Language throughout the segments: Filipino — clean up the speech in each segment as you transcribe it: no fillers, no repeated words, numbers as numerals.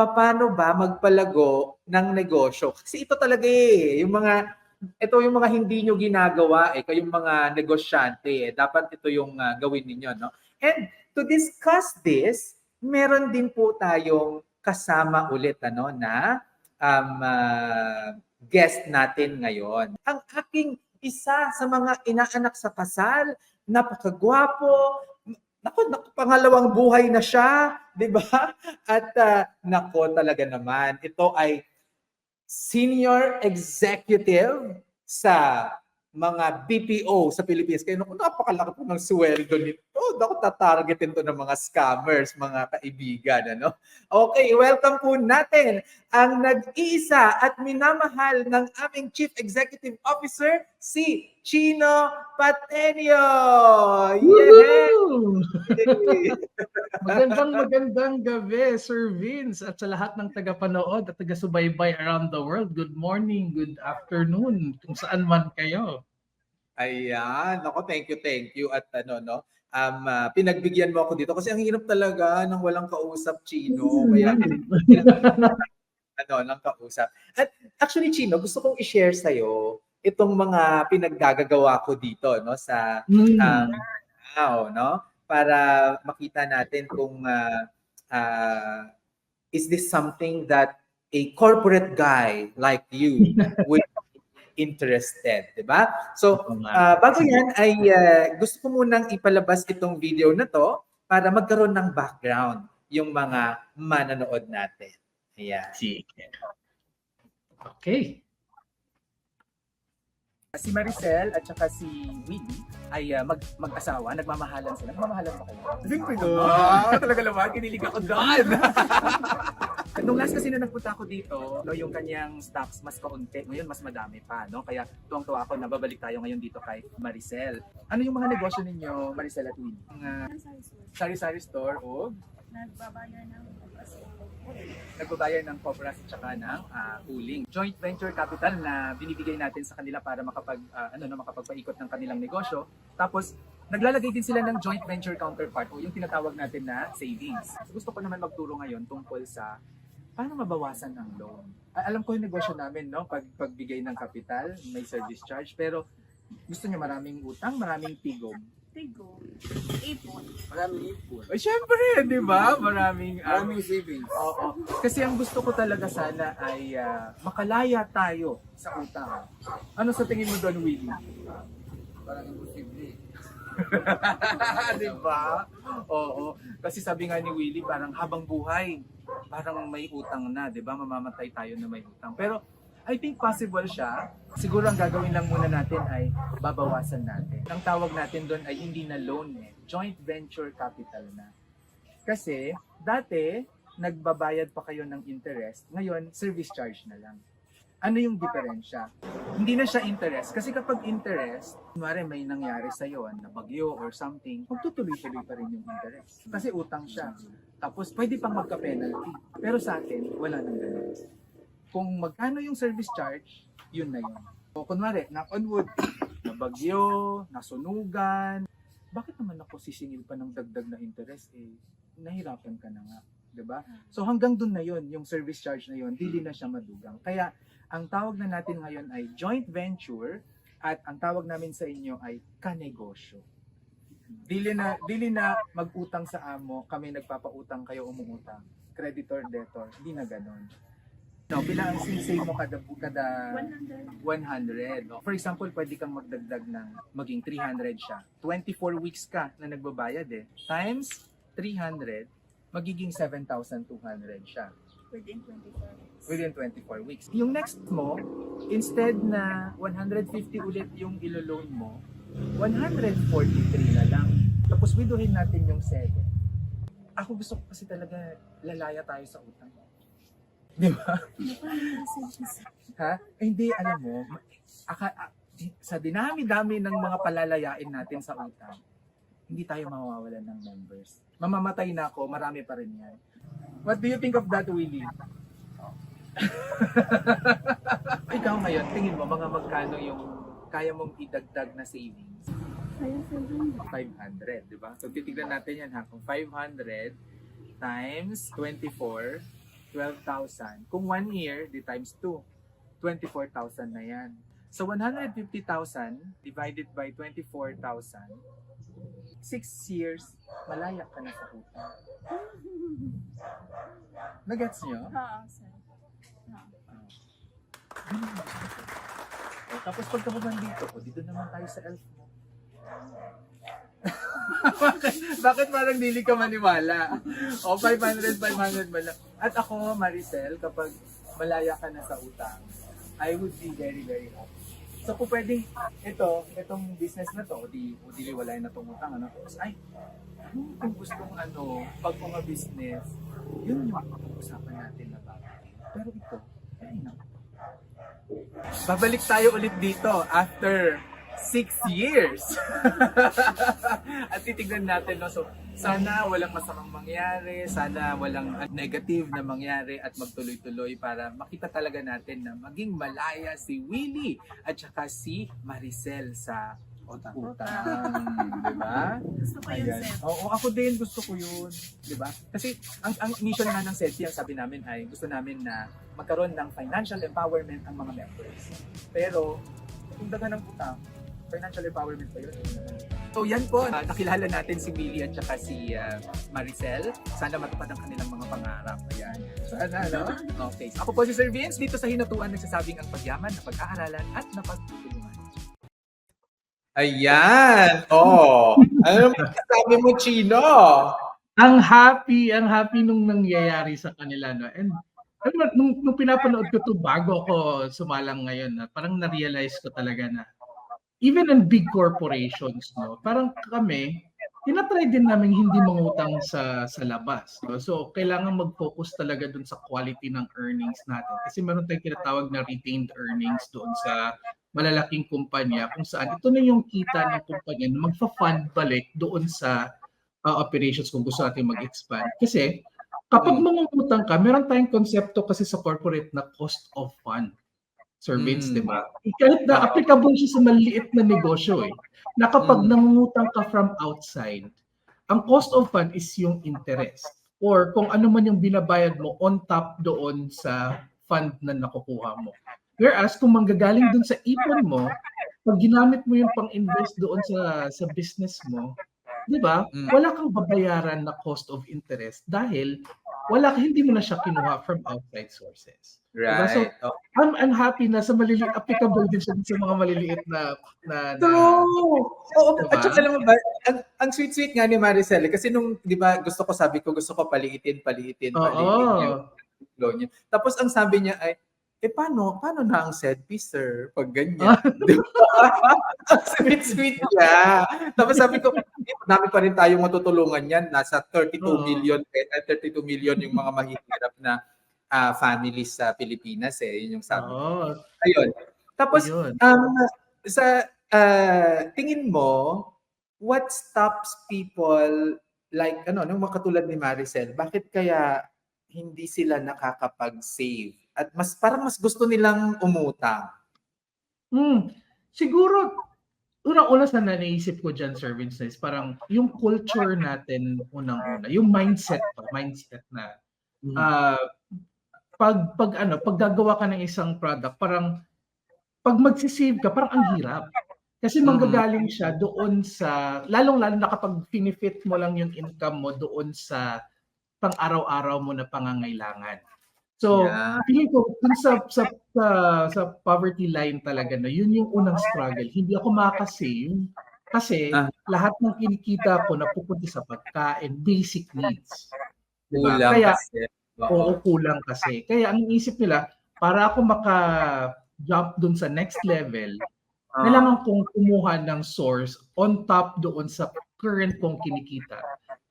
paano ba magpalago ng negosyo. Kasi ito talaga ito yung mga hindi nyo ginagawa kayong mga negosyante dapat ito yung gawin ninyo, no? And to discuss this, meron din po tayong kasama ulit na guest natin ngayon. Ang aking isa sa mga inaanak sa kasal, napakagwapo, pangalawang buhay na siya, 'di ba? At nako talaga naman, ito ay senior executive sa mga BPO sa Pilipinas. Kaya napakalaki po ng sweldo nito. Naku, tatargetin to ng mga scammers, mga kaibigan. Okay, welcome po natin ang nag-iisa at minamahal ng aming Chief Executive Officer, si Chino Patenio! Yay! Magandang gabi, Sir Vince, at sa lahat ng tagapanood at taga-subaybay around the world. Good morning, good afternoon, kung saan man kayo. Ayan, ako thank you at pinagbigyan mo ako dito kasi ang hirap talaga ng walang kausap, Chino. Kaya ng kausap. At actually, Chino, gusto kong i-share sa itong mga pinaggagawa ko dito sa para makita natin kung is this something that a corporate guy like you would interested, di ba? So, bago yan ay gusto ko munang ipalabas itong video na to para magkaroon ng background yung mga manonood natin. Ayan. Sige. Okay. Si Maricel at saka si Willie ay mag-asawa, nagmamahalan sila. Nagmamahalan ba kayo? Siyempre no. Talaga naman, kinilig ako doon. Nung last kasi na nagpunta ako dito, yung kanyang stocks mas kaunti, ngayon mas madami pa, no? Kaya tuwang-tuwa ako na babalik tayo ngayon dito kay Maricel. Ano yung mga negosyo ninyo, Maricel at Willie? Sari-sari store o nagbabayad ng cobras at saka ng huling. Joint venture capital na binibigay natin sa kanila para makapagpaikot ng kanilang negosyo. Tapos naglalagay din sila ng joint venture counterpart o yung tinatawag natin na savings. Gusto ko naman magturo ngayon tungkol sa paano mabawasan ng loan. Alam ko yung negosyo namin, no? Pagbigay ng capital, may service charge, pero gusto niyo maraming utang, maraming tigom. Ipon. Maraming ipon. Ay, syempre, di ba? Maraming savings. Oo. Kasi ang gusto ko talaga sana ay makalaya tayo sa utang. Ano sa tingin mo doon, Willie? Parang imposible. Di ba? Oo. Kasi sabi nga ni Willie, parang habang buhay, parang may utang na, di ba? Mamamatay tayo na may utang. Pero I think possible siya. Siguro ang gagawin lang muna natin ay babawasan natin. Ang tawag natin doon ay hindi na loan joint venture capital na. Kasi dati, nagbabayad pa kayo ng interest, ngayon service charge na lang. Ano yung diferensya? Hindi na siya interest. Kasi kapag interest, kunwari may nangyari sa'yo, na bagyo or something, magtutuloy-tuloy pa rin yung interest. Kasi utang siya. Tapos pwede pang magka-penalty. Pero sa atin, wala nang ganun. Kung magkano yung service charge, yun na yun. O kunwari, knock on wood, nabagyo, nasunugan, bakit naman ako sisingil pa ng dagdag na interest? Nahirapan ka na nga. Diba? So hanggang dun na yun, yung service charge na yun, hindi na siya madugang. Kaya ang tawag na natin ngayon ay joint venture at ang tawag namin sa inyo ay kanegosyo. Dili na mag-utang sa amo, kami nagpapautang, kayo umuutang. Creditor, debtor, hindi na ganon. No, bilang ang save mo kada 100. For example, pwede kang magdagdag ng maging 300 siya. 24 weeks ka na nagbabayad times 300, magiging 7,200 siya. Within 24 weeks. Yung next mo, instead na 150 ulit yung ilo-loan mo, 143 na lang. Tapos widohin natin yung 7. Ako gusto ko kasi talaga lalaya tayo sa utang. Di ba? Ha? Hindi, alam mo, sa dinami-dami ng mga palalayain natin sa utang, hindi tayo mawawalan ng members. Mamamatay na ako, marami pa rin yan. What do you think of that, Willie? Ikaw ngayon, tingin mo, mga magkano yung kaya mong idagdag na savings? 500, di ba? So titignan natin yan ha, kung 500 times 24, 12,000. Kung 1 year, di times 2. 24,000 na yan. So 150,000 divided by 24,000, 6 years, malaya ka na sa utang. Nagets nyo? Oo, sir. Tapos pagka mo dito, dito naman tayo sa elf mo. Bakit parang dili ka maniwala? O 500 ba lang? At ako, Maricel, kapag malaya ka na sa utang, I would be very, very happy. So kung pwedeng itong business na to, di wala na itong utang, ano? Tapos kung gustong pag mga business, yun yung pag-usapan natin na bagay. Pero ito, babalik tayo ulit dito after 6 years. At titignan natin, no? So, sana walang masamang mangyari, sana walang negative na mangyari at magtuloy-tuloy para makita talaga natin na maging malaya si Willie at saka si Maricel sa utang. Diba? Gusto ko yun, Ayan. sir. Oo, ako din gusto ko yun. Diba? Kasi ang mission nga ng SETI, ang sabi namin ay gusto namin na magkaroon ng financial empowerment ang mga members. Pero, kung daga ng utang, financial empowerment pa yun. So yan po, nakilala natin si Willie at saka si Maricel. Sana matupad ang kanilang mga pangarap. Ayan. Sana, no? Okay. Ako po si Sir Vince, dito sa Hinatuan nagsasabing ang pagyaman na pag-aaralan at napagtutulungan. Ayan! Oh! Ano naman sabi mo, Chino? Ang happy nung nangyayari sa kanila, no? And alam mo, nung pinapanood ko to bago ako sumalang ngayon, parang na-realize ko talaga na even in big corporations, no, parang kami, tinatry din namin hindi mangutang sa labas. No? So, kailangan mag-focus talaga dun sa quality ng earnings natin. Kasi meron tayong tinatawag na retained earnings doon sa malalaking kumpanya kung saan ito na yung kita ng kumpanya na magfa-fund balik doon sa operations kung gusto natin mag-expand. Kasi kapag mangungutang ka, meron tayong konsepto kasi sa corporate na cost of fund. Sir Vince, di ba? Kahit na applicable siya sa maliit na negosyo na kapag nangungutang ka from outside, ang cost of fund is yung interest or kung ano man yung binabayad mo on top doon sa fund na nakukuha mo. Whereas kung manggagaling doon sa ipon mo, pag ginamit mo yung pang-invest doon sa business mo, di ba? Wala kang babayaran na cost of interest dahil hindi mo na siya kinuha from outside sources. Right. Diba? So, I'm happy na sa maliliit, applicable din siya sa mga maliliit na True! Oo, diba? at saka alam mo ba, ang sweet-sweet nga ni Maricel, kasi nung, di ba, gusto ko paliitin yung flow niya. Tapos ang sabi niya ay, paano na ang set piece, sir? Pag ganyan. Di ba? Ang sweet-sweet niya. Tapos sabi ko, dami pa rin tayong matutulungan yan. Nasa 32 million yung mga mahihirap na families sa Pilipinas yun yung sabi ko. Ayun. Tapos sa tingin mo, what stops people like nung mga katulad ni Maricel, bakit kaya hindi sila nakakapag-save at parang mas gusto nilang umutang? Siguro unang-una sa naisip ko dyan, Sir Vince, is parang yung culture natin unang-una, yung mindset na pag gagawa ka ng isang product, parang pag magsisave ka, parang ang hirap. Kasi manggagaling siya doon sa, lalong-lalo na kapag finifit mo lang yung income mo doon sa pang-araw-araw mo na pangangailangan. So, feeling ko, dun sa poverty line talaga na, yun yung unang struggle. Hindi ako makasave kasi lahat ng kinikita ko napupunta sa pagkain, basic needs. Diba? Kulang kasi. Kaya ang isip nila, para ako maka-jump dun sa next level, kailangan kong kumuha ng source on top doon sa current kong kinikita.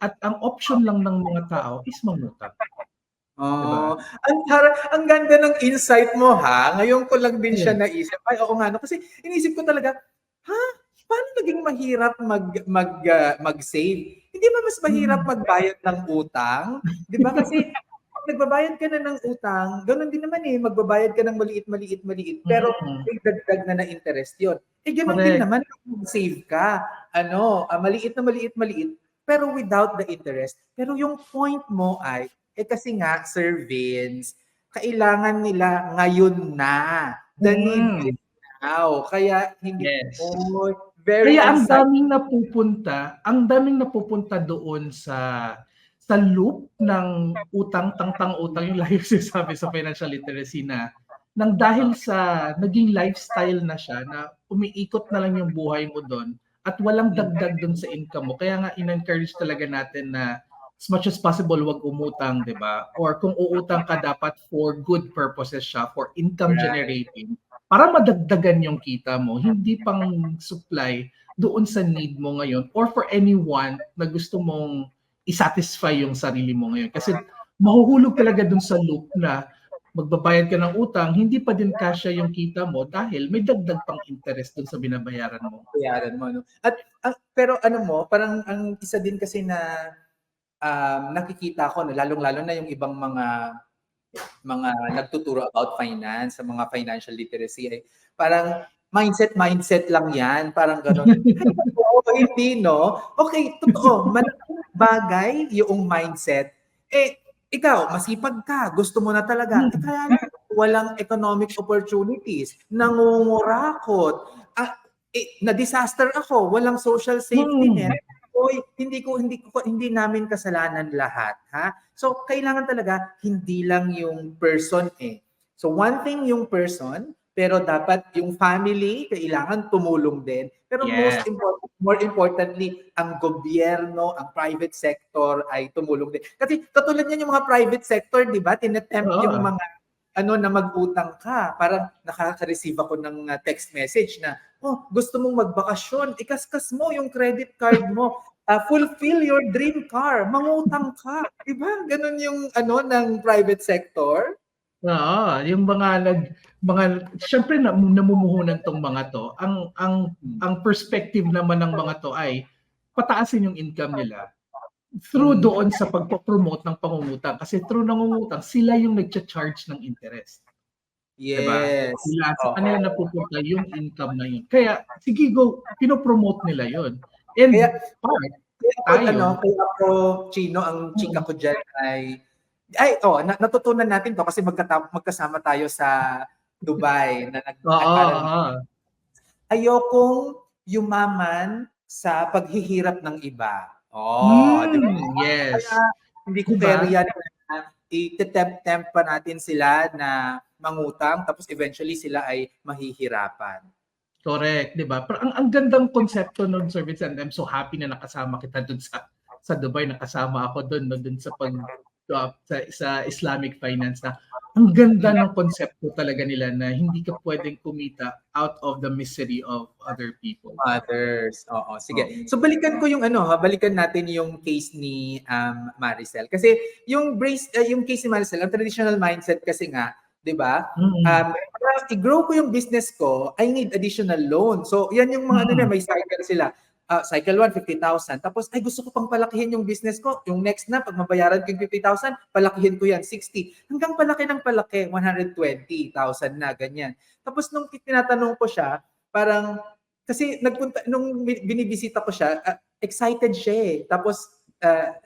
At ang option lang ng mga tao is mangutang. Diba? Ang ganda ng insight mo Ngayon ko lang din siya naisip. Ay, oo nga. Kasi inisip ko talaga, paano naging mahirap mag-save? Hindi ba mas mahirap magbayad ng utang? Di ba? Kasi nagbabayad ka na ng utang, ganoon din naman magbabayad ka ng maliit, pero may dagdag na interest yun. Ganoon din naman kung save ka, maliit, pero without the interest. Pero yung point mo ay, kasi nga, Sir Vince, kailangan nila ngayon na. The need is now. Kaya hindi, Yes. very Kaya unsatisfying. ang daming napupunta doon sa loop ng utang, tangtang utang, yung lagi sinasabi sa financial literacy na nang dahil sa naging lifestyle na siya na umiikot na lang yung buhay mo doon at walang dagdag doon sa income mo. Kaya nga in-encourage talaga natin na as much as possible wag umutang, 'di ba? Or kung uutang ka dapat for good purposes siya, for income generating para madagdagan yung kita mo, hindi pang supply doon sa need mo ngayon or for anyone na gusto mong i-satisfy yung sarili mo ngayon. Kasi mahuhulog talaga doon sa loop na magbabayad ka ng utang, hindi pa din kasya yung kita mo dahil may dagdag pang interest doon sa binabayaran mo. Bayaran mo, no? At pero ano mo, parang ang isa din kasi na nakikita ko, no, lalong-lalo na yung ibang mga nagtuturo about finance, sa mga financial literacy, ay parang mindset lang yan, parang gano'n. Oo, hindi, no? Okay, totoo, malaking bagay yung mindset. Ikaw, masipag ka, gusto mo na talaga. Kaya lang, walang economic opportunities, nangungurakot, na-disaster ako, walang social safety net. Oy, hindi namin kasalanan lahat, ha? So kailangan talaga hindi lang yung person eh. So one thing yung person, pero dapat yung family kailangan tumulong din. Pero more importantly, ang gobyerno, ang private sector ay tumulong din. Kasi katulad niyan yung mga private sector, 'di ba? Tinetempt yung mga na mag-utang ka. Parang nakaka-receive ako ng text message na, gusto mong magbakasyon, ikaskas mo yung credit card mo, fulfill your dream car, mangutang ka. Diba? Ganun yung ng private sector. Oo, yung syempre namumuhunan tong mga to. Ang perspective naman ng mga to ay pataasin yung income nila through doon sa pagpo-promote ng pangungutang kasi through nangungutang sila yung nagcha-charge ng interest. Yes. Diba? Sila sa kanila napupunta yung income na yun. Kaya sige go, pinopromote nila yun. And kaya tayo, kaya ako, Chino, ang chika ko dyan natutunan natin to kasi magkasama tayo sa Dubai na ayokong yumaman sa paghihirap ng iba. Diba? Yes. Kaya hindi ko kaya na i-tempt pa natin sila na mangutang tapos eventually sila ay mahihirapan. Correct, 'di ba? Pero ang gandang konsepto ng service and I'm so happy na nakasama kita doon sa Dubai, nakasama ako doon sa sa Islamic finance na ang ganda ng konsepto talaga nila na hindi ka pwedeng kumita out of the misery of other people. Others. Oo, sige. So balikan ko yung balikan natin yung case ni Maricel. Kasi yung case ni Maricel, ang traditional mindset kasi nga, 'di ba? Para i-grow ko yung business ko, I need additional loan. So yan yung mga may cycle sila. Cycle 1, 50,000. Tapos, gusto ko pang palakihin yung business ko. Yung next na, pag mabayaran ko yung 50,000, palakihin ko yan, 60. Hanggang palaki ng palaki, 120,000 na, ganyan. Tapos, nung tinatanong ko siya, parang, kasi nung binibisita ko siya, excited siya eh. Tapos,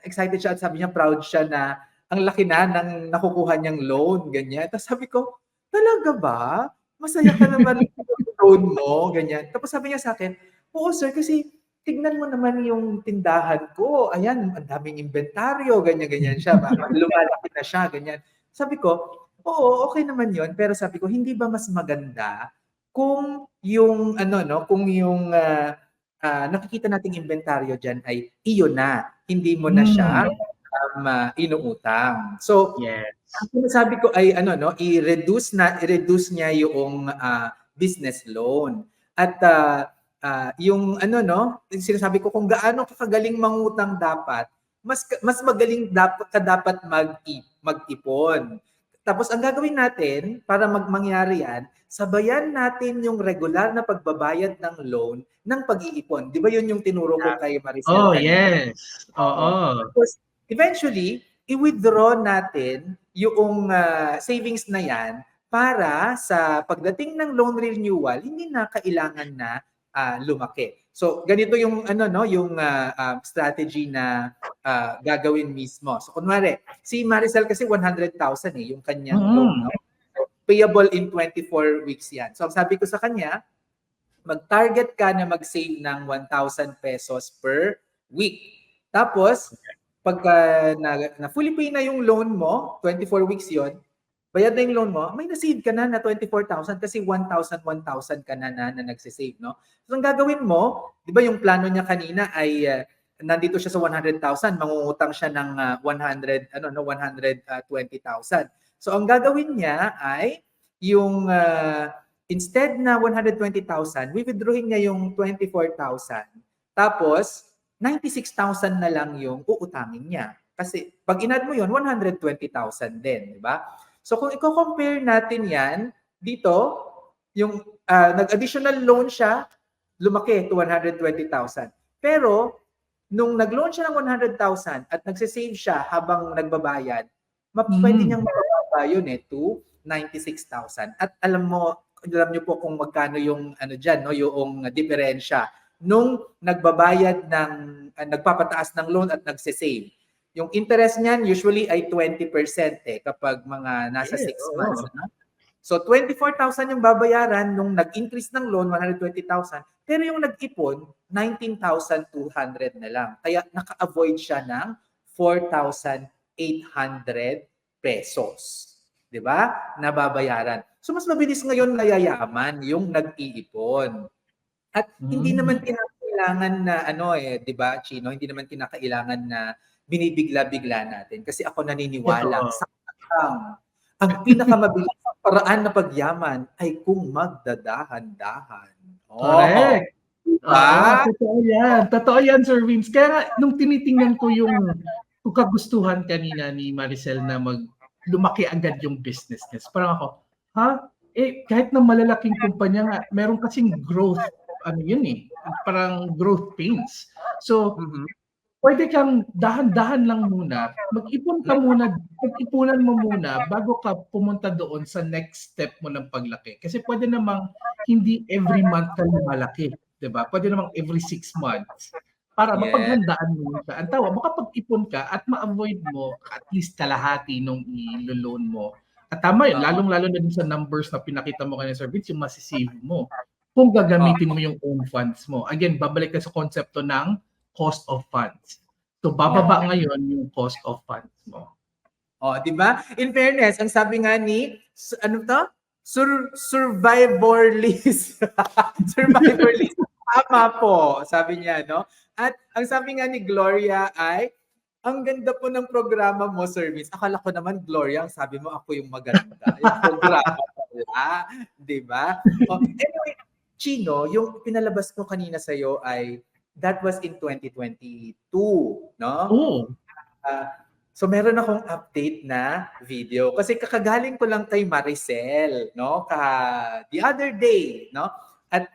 excited siya at sabi niya, proud siya na ang laki na ng nakukuha niyang loan, ganyan. Tapos sabi ko, talaga ba? Masaya ka naman loan mo, ganyan. Tapos sabi niya sa akin, oo sir, kasi tignan mo naman yung tindahan ko. Ayan, ang daming inventaryo, ganyan-ganyan siya. Lumalaki na siya, ganyan. Sabi ko, oo, okay naman yon. Pero sabi ko, hindi ba mas maganda kung yung, kung yung nakikita nating inventaryo dyan ay iyon na. Hindi mo na siya inuutang. So, ang sabi ko ay, i-reduce niya yung business loan. At yung sinasabi ko kung gaano kakagaling mangutang dapat, mas magaling dapat mag-ipon. Tapos ang gagawin natin para mangyari yan, sabayan natin yung regular na pagbabayad ng loan ng pag-iipon. Di ba yun yung tinuro ko kay Maricel? Oh, yes. Oo. Tapos eventually, i-withdraw natin yung savings na yan para sa pagdating ng loan renewal, hindi na kailangan na lumaki. So ganito yung ano no, yung strategy na gagawin mismo. So kunwari, si Maricel kasi 100,000 yung kanyang loan, no? So, payable in 24 weeks yan. So ang sabi ko sa kanya, mag-target ka na mag-save ng 1,000 pesos per week. Tapos, pagka na fully pay na yung loan mo, 24 weeks yon, bayad na yung loan mo, may na-save ka na 24,000 kasi 1,000 ka na nagsisave, no? So, ang gagawin mo, di ba yung plano niya kanina ay nandito siya sa 100,000, mangungutang siya ng 120,000. So, ang gagawin niya ay yung instead na 120,000, withdrawing niya yung 24,000. Tapos, 96,000 na lang yung uutangin niya. Kasi pag in-add mo yun, 120,000 din, di ba? So kung i-compare natin yan, dito, yung nag-additional loan siya, lumaki to 120,000. Pero, nung nag-loan siya ng 100,000 at nagsisave siya habang nagbabayad, pwede niyang mababa yun to 96,000. At alam niyo po kung magkano yung ano diyan, no, yung diferensya nung nagbabayad ng nagpapataas ng loan at nagse-save. Yung interest niyan usually ay 20% kapag mga nasa 6 months, no? So 24,000 yung babayaran nung nag-increase ng loan 120,000, pero yung nag-ipon 19,200 na lang. Kaya naka-avoid siya ng 4,800 pesos. 'Di ba? Nababayaran. So mas mabilis ngayon nayayaman yung nag-iipon. At hindi naman kinakailangan na 'di ba, Chino, hindi naman kinakailangan na binibigla-bigla natin kasi ako naniniwala sa ang pinakamabilis na paraan na pagyaman ay kung magdadahan-dahan. Correct. Totoo yan. Totoo yan, Sir Vince. Kaya nga, nung tinitingnan ko yung kagustuhan kanina ni Maricel na lumaki agad yung business niya. Parang ako, kahit na malalaking kumpanya nga, meron kasing growth, parang growth pains. So, pwede kang dahan-dahan lang muna, mag-ipunan mo muna bago ka pumunta doon sa next step mo ng paglaki. Kasi pwede namang hindi every month ka lumalaki, 'di ba? Pwede namang every 6 months para mapaghandaan mo siya. Ang tawa, makapag-ipon ka at ma-avoid mo at least kalahati nung i-loan mo. At tama yun, lalong-lalo na din sa numbers na pinakita mo kanina, Sir Vince, yung masisave mo. Kung gagamitin mo yung own funds mo. Again, babalik ka sa konsepto ng cost of funds. So bababa ngayon yung cost of funds mo. Di ba? In fairness, ang sabi nga ni survivor list. Survivor list. Tama po, sabi niya, no? At ang sabi nga ni Gloria ay, ang ganda po ng programa mo, Sir Vince. Akala ko naman, Gloria, ang sabi mo, ako yung maganda. Yung programa pala. Di ba? Anyway, Chino, yung pinalabas ko kanina sa'yo ay that was in 2022, no? So meron akong update na video kasi kakagaling ko lang kay Maricel, no? The other day, no? At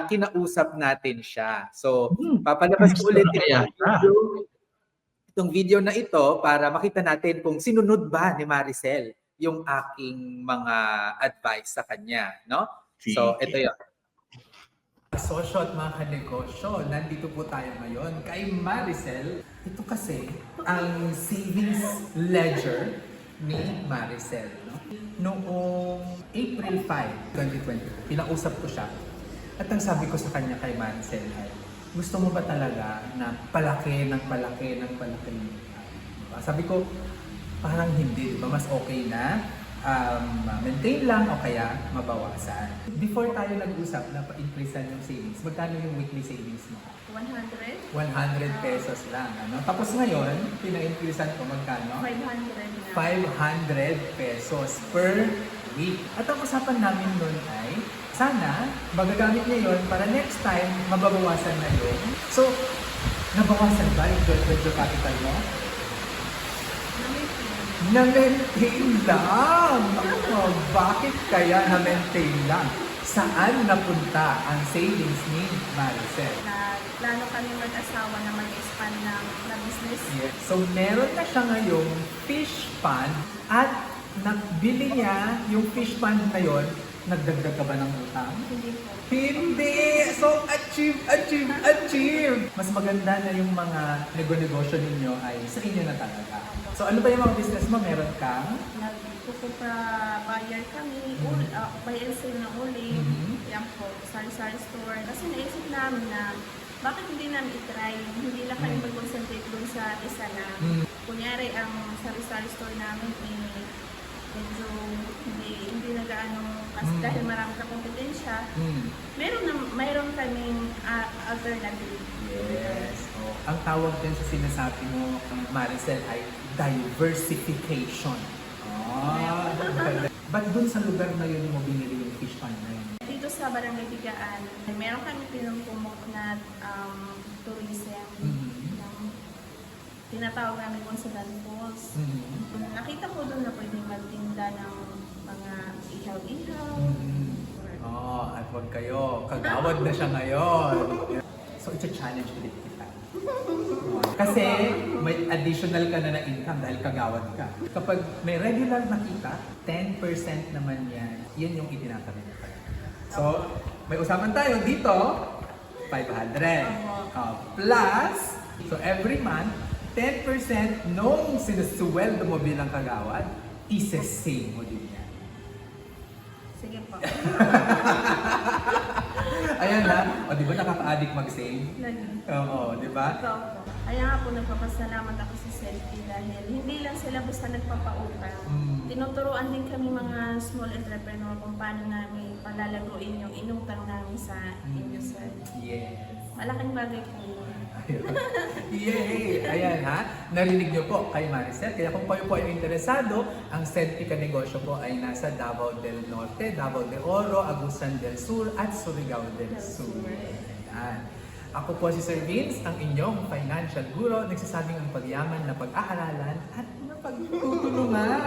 kinausap natin siya. So papalabas ko ulit itong video na ito para makita natin kung sinunod ba ni Maricel yung aking mga advice sa kanya, no? So ito 'yon. Sosyo at mga kanegosyo, nandito po tayo ngayon kay Maricel. Ito kasi ang savings ledger ni Maricel. No? Noong April 5, 2020, pinausap ko siya. At ang sabi ko sa kanya kay Maricel ay, gusto mo ba talaga na palaki? Diba? Sabi ko, parang hindi. Diba? Mas okay na maintain lang o kaya mabawasan. Before tayo nag-usap na pa-increasean yung savings, magkano yung weekly savings mo? 100? 100 pesos lang. Ano? Tapos ngayon, pina-increasean ko magkano? 500 na. 500 pesos per week. At ang usapan namin nun ay, sana magagamit niya yun para next time mababawasan na yun. So, nabawasan ba yung joint capital mo? Na-maintain lang! Bakit kaya na-maintain lang? Saan napunta ang savings ni Maricel? Plano kami mag-asawa na mag-expand na business. Yes. So meron na siya ngayong fish pond at nabili niya yung fish pond na yon Nagdagdag ka ba ng utang? Hindi po. Hindi! So, achieve! Mas maganda na yung mga nego-negosyo ninyo ay sa inyo na talaga. So, ano ba yung mga business mo? Meron kang? Nagpupupra buyer kami, buy and sell ng uling. Yan po, sari-sari store. Kasi naisip namin na bakit hindi namin itry, hindi lang kami mag-concentrate dun sa isa na kunyari ang sari-sari store namin medyo hindi nagaano kasi dahil marami ka kompetensya. Mayroon kaming alternative. Yes. Oh, ang tawag din sa sinasabi mo, Maricel, ay diversification. Ba't dun sa lugar na yun mo binili yung fish pond na yun? Dito sa Barangay Bigaan, meron kami pinumpromote na tourism. Tinatawag namin Consulan Falls. Nakita ko doon na pwede magtinda ng mga ihaw-ihaw. At wag kayo. Kagawad na siya ngayon. So, challenge ulit kita. Kasi may additional ka na income dahil kagawad ka. Kapag may regular na kita, 10% naman yan. Yan yung itinatabi mo. So, may usapan tayo dito, 500. Plus, so every month, 10% nung sinusuweldo mo bilang kagawad, isa-save mo din yan. Sige po. Ayan na. O, di ba nakaka-addict mag-save? Lagi. Oo, di ba? Ikaw po. Kaya nga po nagpapasalamat ako sa Selfie dahil hindi lang sila basta nagpapautang. Tinuturuan din kami mga small entrepreneur kung paano namin palalaguin yung inutang namin sa inyo, sir. Yes. Malaking bagay po yun. Yay! Ayan ha, narinig niyo po kay Maricel. Kaya kung kayo po ay interesado, ang Selfie Ka Negosyo po ay nasa Davao del Norte, Davao de Oro, Agusan del Sur, at Surigao del Sur. Ayan. Ako po si Sir Vince, ang inyong financial guro, nagsasabing ang pagyaman na pag-aaralan at mapagtutulungan.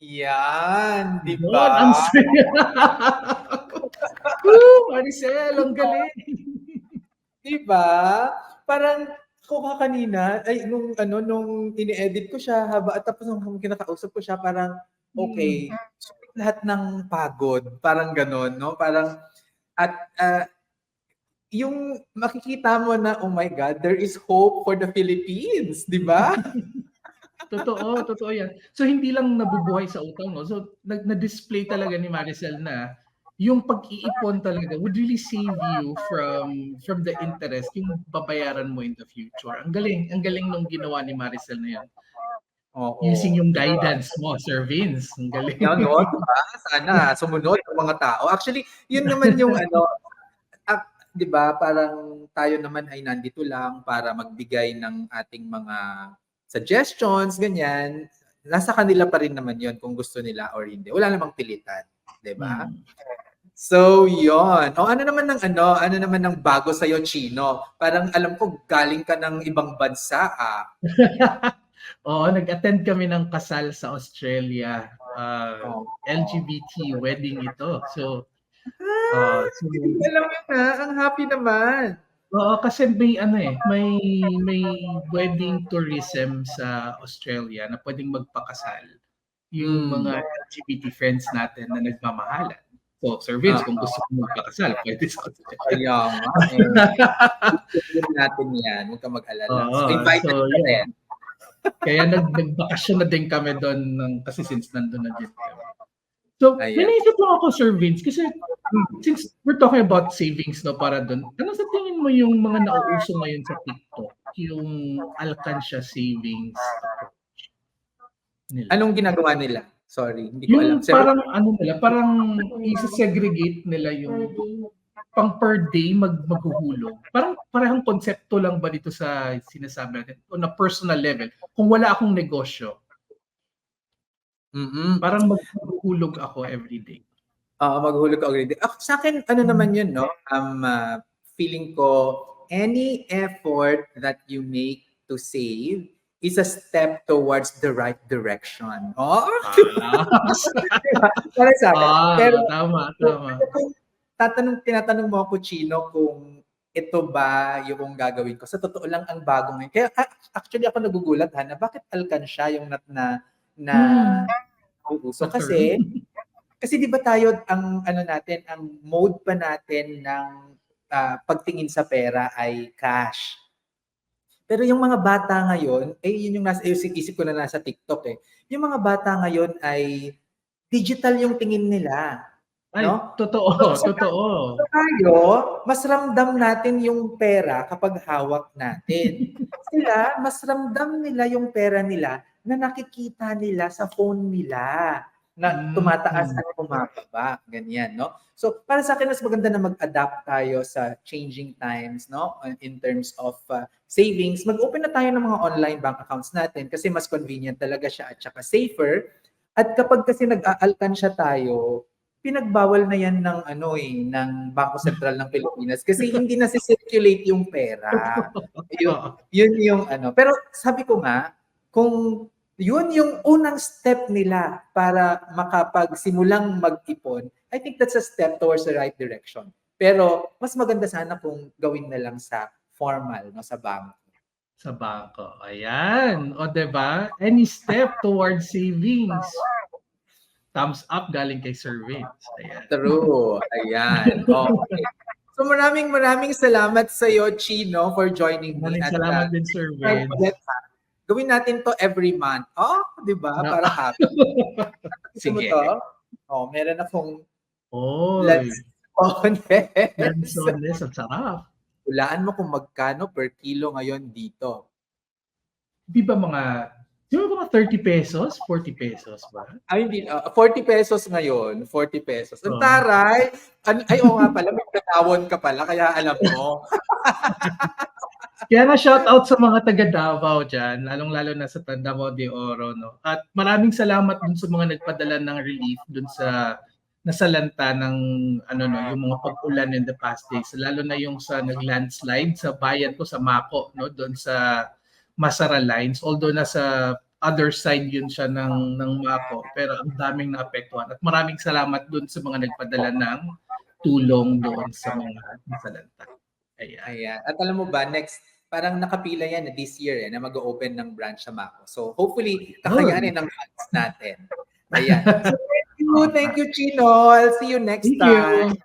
Yan, di Yun, ba? ang saya. Woo, Maricel, ang galing. Di ba? Parang ako kanina, ay nung ini-edit ko siya at tapos nung kinakausap ko siya, parang okay, sulit lahat ng pagod, parang ganon, no? Parang at yung makikita mo na, oh my God, there is hope for the Philippines, di ba? Totoo yan. So hindi lang nabubuhay sa utang, no? So na-display talaga ni Maricel na yung pag-iipon talaga would really save you from the interest, yung babayaran mo in the future. Ang galing nung ginawa ni Maricel na yan. Oo. Using yung guidance mo, Sir Vince. Ang galing. Yan, no? Diba? Sana sumunod ng mga tao. Actually, yun naman yung di ba, parang tayo naman ay nandito lang para magbigay ng ating mga suggestions, ganyan. Nasa kanila pa rin naman yun kung gusto nila or hindi. Wala namang pilitan, di ba? So, yon. O ano naman ng bago sa Chino? Parang alam ko galing ka ng ibang bansa, ah. Oo, nag-attend kami ng kasal sa Australia. LGBT wedding ito. So Alam mo na, ang happy naman. oo, kasi may wedding tourism sa Australia na pwedeng magpakasal yung mga LGBT friends natin na nagmamahalan. So, Sir Vince, kung gusto mo magpakasal, pwede sa Australia. Kaya natin yan. Huwag ka mag-alala. So, invited ka rin. Kaya nagbakasyon na din kami doon kasi since nandun na din kami. So, may naisip lang ako, Sir Vince, kasi since we're talking about savings, no, para doon, ano sa tingin mo yung mga nauuso ngayon sa TikTok? Yung Alcansya savings approach nila? Anong ginagawa nila? Sorry, hindi ko alam. Yung parang parang isa-segregate nila yung pang per day maghuhulog. Parang parehong konsepto lang ba dito sa sinasabi natin on a personal level? Kung wala akong negosyo, parang maghuhulog ako every day. Maghulog ka already. Sa akin, naman yun, no? Feeling ko, any effort that you make to save is a step towards the right direction. Para sa akin. Pero, tama. Tinatanong mo ako, Chino, kung ito ba yung gagawin ko. Sa totoo lang, ang bago ngayon. Kaya actually ako nagugulat, na bakit Alcansya yung uso? Kasi Kasi di ba tayo, ang ano natin, ang mode pa natin ng pagtingin sa pera ay cash. Pero yung mga bata ngayon, yun yung nasa isip ko na nasa TikTok eh. Yung mga bata ngayon ay digital yung tingin nila, Ay, no? totoo, So, totoo. tayo, mas ramdam natin yung pera kapag hawak natin. Sila, mas ramdam nila yung pera nila na nakikita nila sa phone nila na tumataas at bumababa, ganyan, no? So, para sa akin, mas maganda na mag-adapt tayo sa changing times, no? In terms of savings, mag-open na tayo ng mga online bank accounts natin kasi mas convenient talaga siya at saka safer. At kapag kasi nag-aalkansya tayo, pinagbawal na yan ng ng Bangko Sentral ng Pilipinas kasi hindi na circulate yung pera. Yun yung Pero sabi ko nga, kung yun yung unang step nila para makapagsimulang mag-ipon, I think that's a step towards the right direction. Pero mas maganda sana kung gawin na lang sa formal, no, sa bangko. Sa bangko. Ayan. O, diba? Any step towards savings. Thumbs up galing kay Sir Vince. Ayan. True. Ayan. Okay. So maraming salamat sa iyo, Chino, for joining me. Maraming salamat din, Sir Vince. Gawin natin to every month. Oh, di ba? No. Para happy. Sige. To? Oh, meron akong Oy. Lanzones. Lanzones. Ang sarap. Hulaan mo kung magkano per kilo ngayon dito. Di ba di ba mga 30 pesos? 40 pesos ba? Ay, hindi. 40 pesos ngayon. 40 pesos. Ang Oh. taray. Oo nga pala. May katawon ka pala. Kaya alam mo. Kaya na shout out sa mga taga Davao dyan, lalong-lalo na sa Davao de Oro, no. At maraming salamat dun sa mga nagpadala ng relief dun sa nasalanta ng yung mga pag-ulan in the past days, lalo na yung sa nag-landslide sa bayan ko sa Mako, no, doon sa Masara Lines, although nasa other side yun siya ng Mako, pero ang daming naapektuhan. At maraming salamat dun sa mga nagpadala ng tulong doon sa mga nasalanta. Ayan. At alam mo ba, parang nakapila yan na this year na mag-open ng branch sa Mako. So hopefully, kakayanin ng funds natin. Ayan. So, thank you, Chino. I'll see you next time.